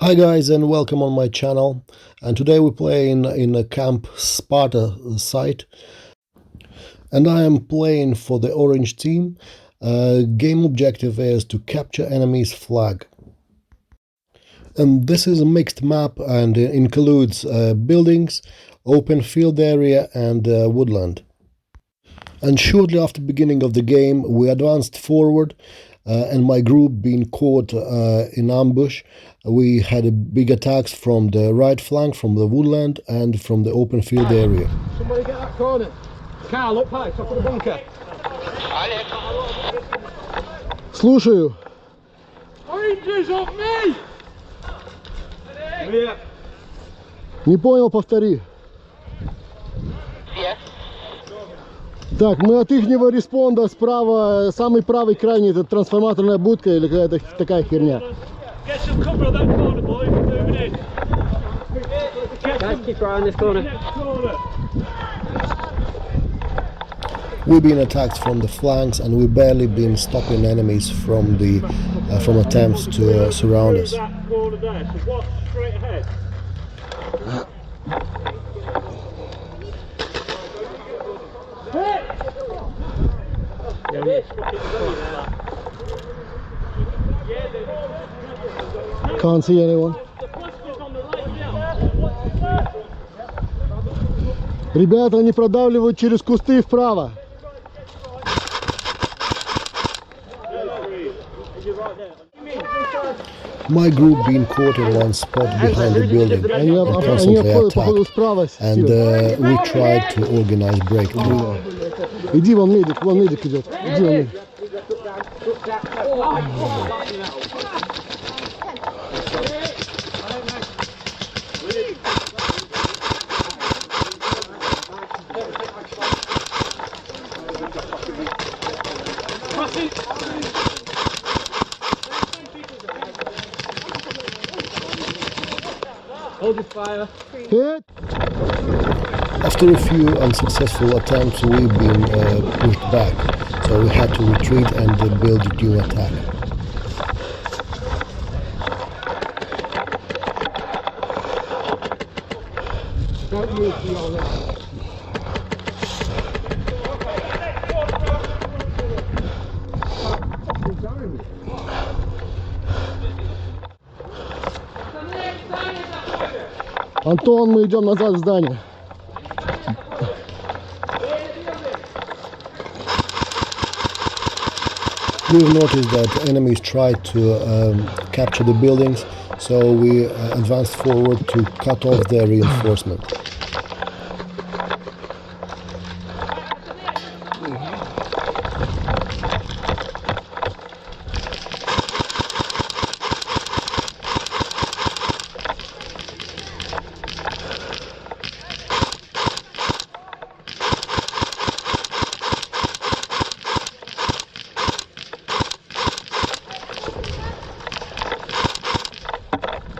Hi guys and welcome on my channel, and today we play in a camp Sparta site, and I am playing for the orange team. Game objective is to capture enemy's flag, and this is a mixed map and it includes buildings, open field area and woodland. And shortly after beginning of the game we advanced forward, and my group being caught in ambush. We had big attacks from the right flank, from the woodland and from the open field area. Somebody get that corner. Carl, up high, top of the bunker. Слушаю. Oranges on me! Yeah. Не понял, повтори. Так, мы от ихнего респонда справа, самый правый крайний, это трансформаторная будка или какая-то такая херня. Get some cover on that corner, boys. Moving in. Guys, keep right on this corner. We've been attacked from the flanks and we've barely been stopping enemies from attempts to surround us. That corner there, so watch straight ahead. Can't see anyone. Ребята, они продавливают через кусты вправо. My group being caught in one spot behind the building and constantly attacked, and we tried to organize breakthrough. Иди, вон медик идет. Иди, вон медик. Hold your fire. Hit. After a few unsuccessful attempts, we've been pushed back, so we had to retreat and build a new attack. Don't move to your left. Антон, мы идем назад в здание. We've noticed that enemies tried to capture the buildings, so we advanced forward to cut off their reinforcement.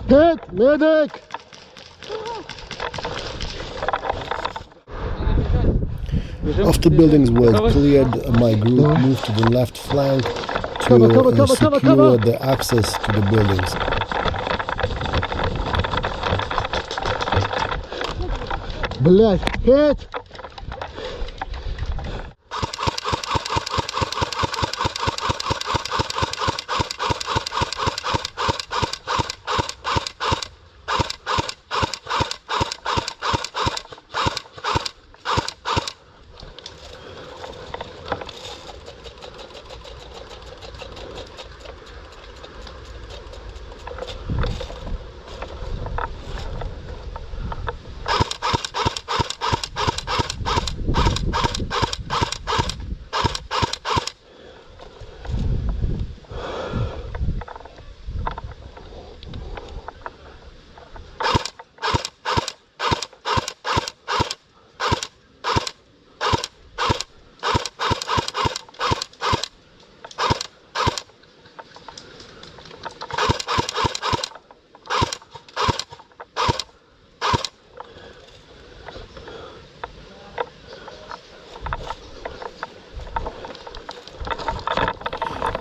Hit, medic. After buildings were cleared, my group moved to the left flank to secure the access to the buildings. Блять, hit.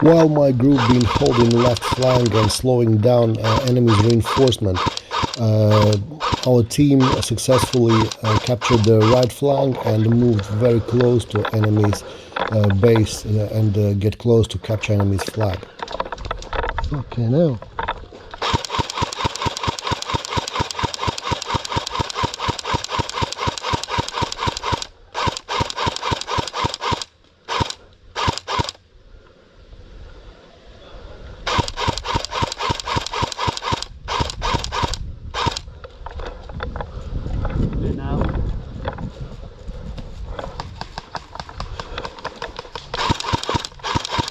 While my group been holding left flank and slowing down enemy's reinforcement, our team successfully captured the right flank and moved very close to enemy's base and get close to capture enemy's flag. Fucking hell.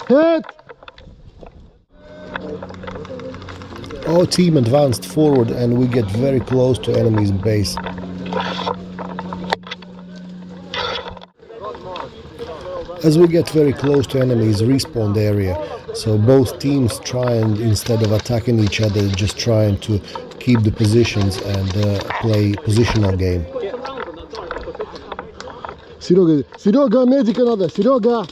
Hit! Our team advanced forward and we get very close to enemy's base. As we get very close to enemy's respawn area, so both teams try and, instead of attacking each other, just trying to keep the positions and play positional game. Серега, медика надо, Серега!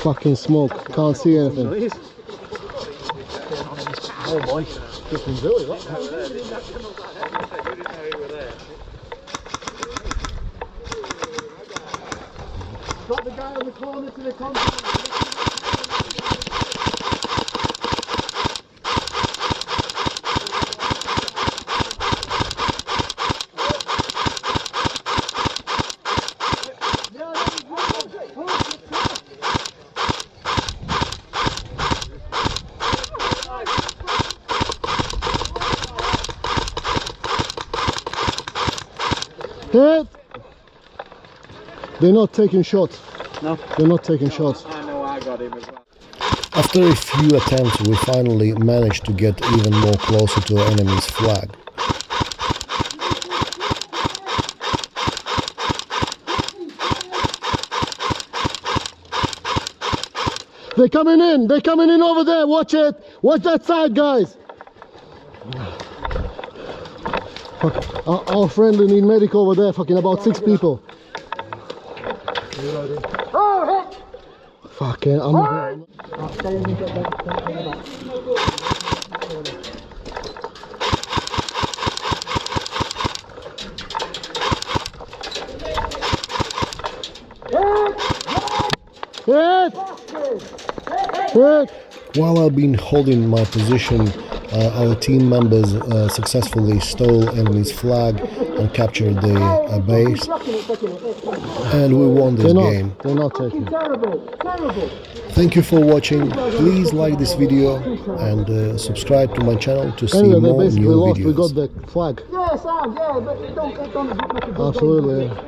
Fucking smoke, can't see anything. Oh boy. Got the guy on the corner to the contrary. Hit! They're not taking shots. No. They're not taking shots. I know I got him as well. After a few attempts, we finally managed to get even more closer to the enemy's flag. They're coming in over there, watch it! Watch that side, guys! Fuck, our friendly need medic over there, fucking about 6 people. Fucking, I'm... Hit! Hit! While I've been holding my position, our team members successfully stole enemy's flag and captured the base, and we won this game. They're not taking. Thank you for watching. Please like this video and subscribe to my channel to see Anyway, they more basically new lost. videos. We got the flag. Yeah, Sam, yeah, but don't make a Absolutely. Yeah.